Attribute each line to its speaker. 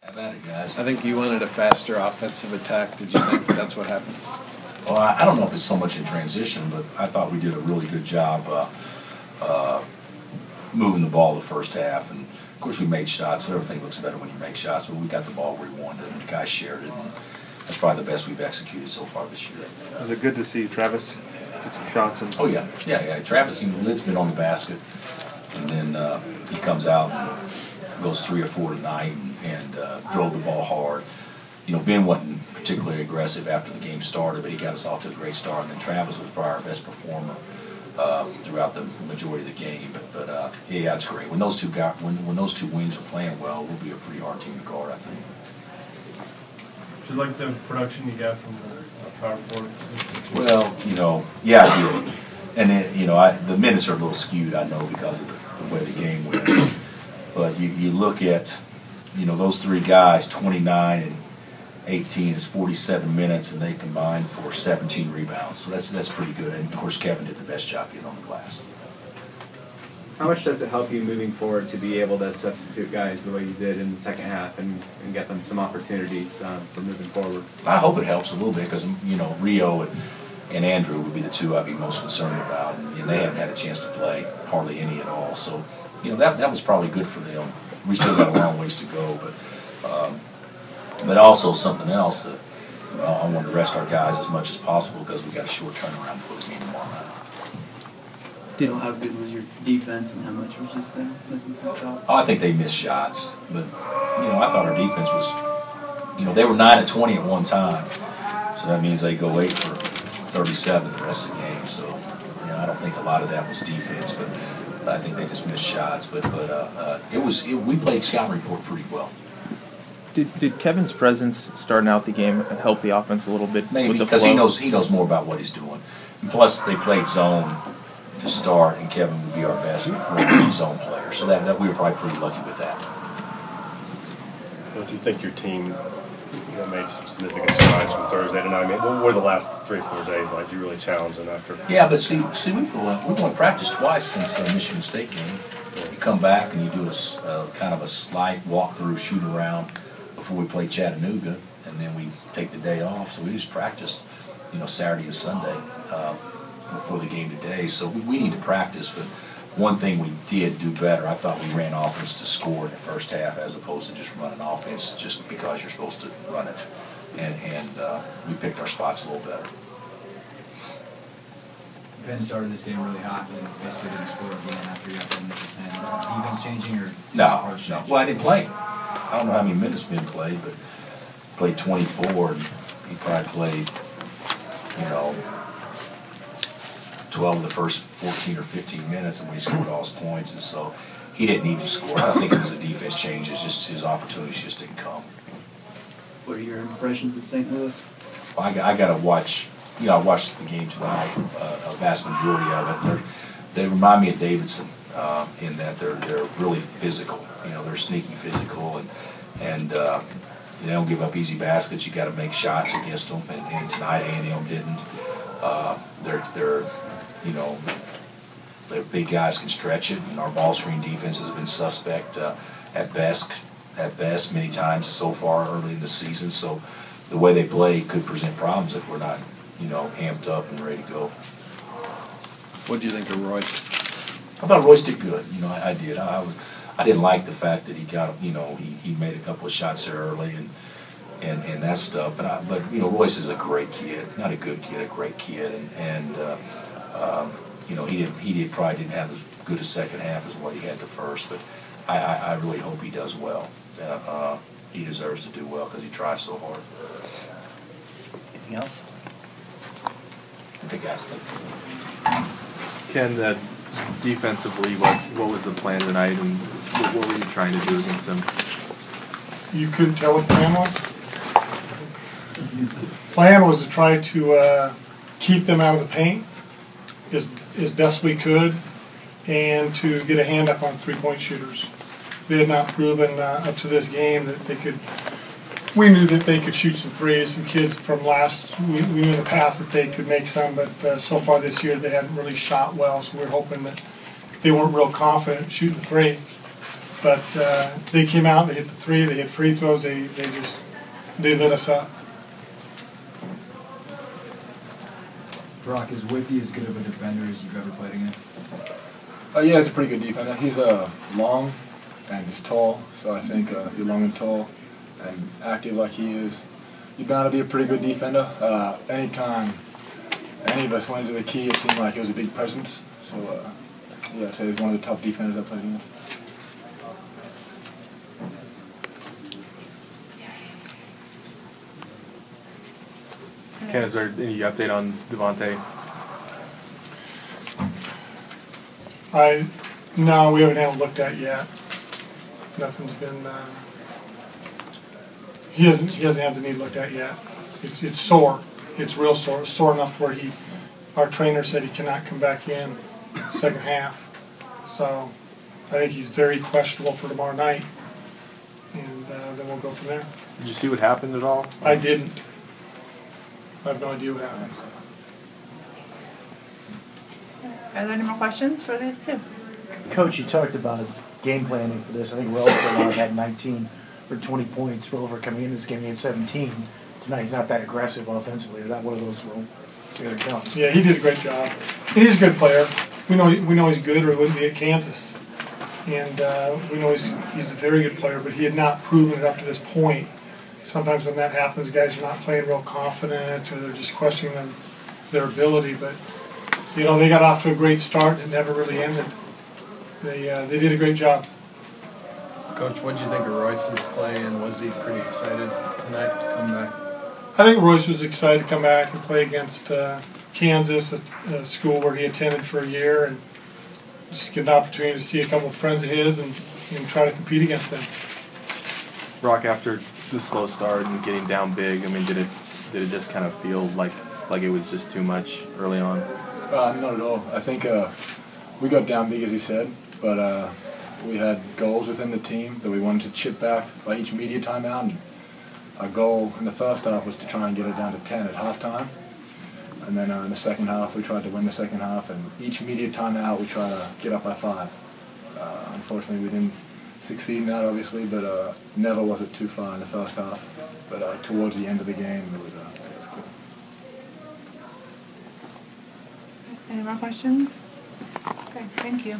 Speaker 1: Have at it, guys.
Speaker 2: I think you wanted a faster offensive attack. Did you think that's what happened?
Speaker 1: Well, I don't know if it's so much in transition, but I thought we did a really good job moving the ball the first half. And, of course, we made shots. So everything looks better when you make shots, but we got the ball where we wanted it, and the guys shared it. And that's probably the best we've executed so far this year.
Speaker 3: Was it good to see Travis get some shots?
Speaker 1: Oh, yeah. Yeah. Travis, the lid's been on the basket, and then he comes out and goes 3 or 4 tonight and drove the ball hard. You know, Ben wasn't particularly aggressive after the game started, but he got us off to a great start. And then Travis was probably our best performer throughout the majority of the game. But yeah, it's great. When those two when those two wings are playing well, we'll be a pretty hard team to guard, I think.
Speaker 4: Do you like the production you got from the power forward?
Speaker 1: Well, you know, yeah, I did. And then, you know, the minutes are a little skewed, I know, because of the way the game went. But you look at, you know, those three guys, 29 and 18 is 47 minutes, and they combined for 17 rebounds. So that's pretty good. And, of course, Kevin did the best job getting on the glass.
Speaker 5: How much does it help you moving forward to be able to substitute guys the way you did in the second half and get them some opportunities for moving forward?
Speaker 1: I hope it helps a little bit because, you know, Rio and Andrew would be the two I'd be most concerned about. And they haven't had a chance to play hardly any at all. So, you know, that was probably good for them. We still got a long ways to go, but also something else that I want to rest our guys as much as possible because we got a short turnaround for the game tomorrow night.
Speaker 6: Diddle, how good was your defense and how much was just there?
Speaker 1: Oh, I think they missed shots, but you know, I thought our defense was, you know, they were 9 of 20 at one time, so that means they go 8 for 37 the rest of the game. So, you know, I don't think a lot of that was defense, but I think they just missed shots. But we played scout report pretty well.
Speaker 3: Did Kevin's presence starting out the game help the offense a little bit?
Speaker 1: Maybe
Speaker 3: with the
Speaker 1: because
Speaker 3: flow?
Speaker 1: he knows more about what he's doing. And plus, they played zone to start, and Kevin would be our best zone player. So that we were probably pretty lucky with that.
Speaker 4: Don't you think your team, you know, made some significant strides from Thursday to tonight? I mean, what were the last 3 or 4 days like? You really challenged them after?
Speaker 1: Yeah, but see, we've only practiced twice since the Michigan State game. You come back and you do a kind of a slight walkthrough, shoot around before we play Chattanooga, and then we take the day off. So we just practiced, you know, Saturday and Sunday before the game today. So we need to practice. But one thing we did do better, I thought we ran offense to score in the first half as opposed to just running offense just because you're supposed to run it. And we picked our spots a little better.
Speaker 7: Ben started this game really hot and basically didn't score again after he got that initial 10. Was the defense changing or
Speaker 1: No. Well, I didn't play. I don't know how many minutes Ben played, but he played 24, and he probably played, you know, 12 of the first 14 or 15 minutes, and we scored all his points, and so he didn't need to score. I don't think it was a defense change. It's just his opportunities just didn't come.
Speaker 6: What are your impressions of St. Louis?
Speaker 1: Well, I got to watch. You know, I watched the game tonight, a vast majority of it. They remind me of Davidson in that they're really physical. You know, they're sneaky physical, and they don't give up easy baskets. You got to make shots against them, and tonight A&M didn't. You know, the big guys can stretch it, and our ball screen defense has been suspect at best many times so far early in the season. So the way they play could present problems if we're not, you know, amped up and ready to go.
Speaker 2: What do you think of Royce?
Speaker 1: I thought Royce did good. You know, I did. I didn't like the fact that he got, you know, he made a couple of shots there early and that stuff. But you know, Royce is a great kid, not a good kid, a great kid, and you know, he probably didn't have as good a second half as what he had the first. But I really hope he does well. He deserves to do well because he tries so hard.
Speaker 6: Anything else?
Speaker 1: I think that's
Speaker 3: Ken, defensively, what was the plan tonight, and what were you trying to do against them?
Speaker 8: You couldn't tell what the plan was? The plan was to try to keep them out of the paint as best we could and to get a hand up on three-point shooters. They had not proven up to this game that they could. We knew that they could shoot some threes. Some kids from we knew in the past that they could make some, but so far this year they haven't really shot well. So we're hoping that they weren't real confident shooting the three. But they came out, they hit the three, they hit free throws, they lit us up.
Speaker 7: Brock, is Whitby as good of a defender as you've ever played against?
Speaker 9: Yeah, he's a pretty good defender. He's long and he's tall, so I think if you're long and tall and active like he is, you're bound to be a pretty good defender. Anytime any of us went into the key, it seemed like he was a big presence. So, yeah, I'd say he's one of the top defenders I've played against.
Speaker 3: Ken, is there any update on Devontae?
Speaker 8: No, we haven't had it looked at yet. Nothing's been. He hasn't had the knee looked at yet. It's sore. It's real sore. It's sore enough where our trainer said he cannot come back in second half. So I think he's very questionable for tomorrow night, and then we'll go from there.
Speaker 3: Did you see what happened at all?
Speaker 8: I didn't. I have no idea what happened.
Speaker 10: Are there any more questions for these two?
Speaker 11: Coach, you talked about game planning for this. I think Releford had 19 for 20 points. Releford coming into this game, he had 17. Tonight he's not that aggressive offensively. Is that one of those, well, here it comes?
Speaker 8: Yeah, he did a great job. He's a good player. We know he's good, or he wouldn't be at Kansas. And we know he's a very good player, but he had not proven it up to this point. Sometimes when that happens, guys are not playing real confident, or they're just questioning their ability. But they got off to a great start and it never really ended. They did a great job.
Speaker 2: Coach, what did you think of Royce's play, and was he pretty excited tonight to come back?
Speaker 8: I think Royce was excited to come back and play against Kansas, a school where he attended for a year, and just get an opportunity to see a couple of friends of his and try to compete against them.
Speaker 3: Brock, after the slow start and getting down big, I mean, did it just kind of feel like it was just too much early on?
Speaker 9: Not at all. I think we got down big, as he said, but we had goals within the team that we wanted to chip back by each media timeout. And our goal in the first half was to try and get it down to 10 at halftime. And then in the second half, we tried to win the second half. And each media timeout, we tried to get up by 5. Unfortunately, we didn't succeed in that, obviously, but never was it too far in the first half. But towards the end of the game, it was good.
Speaker 10: Any more questions? Okay, thank you.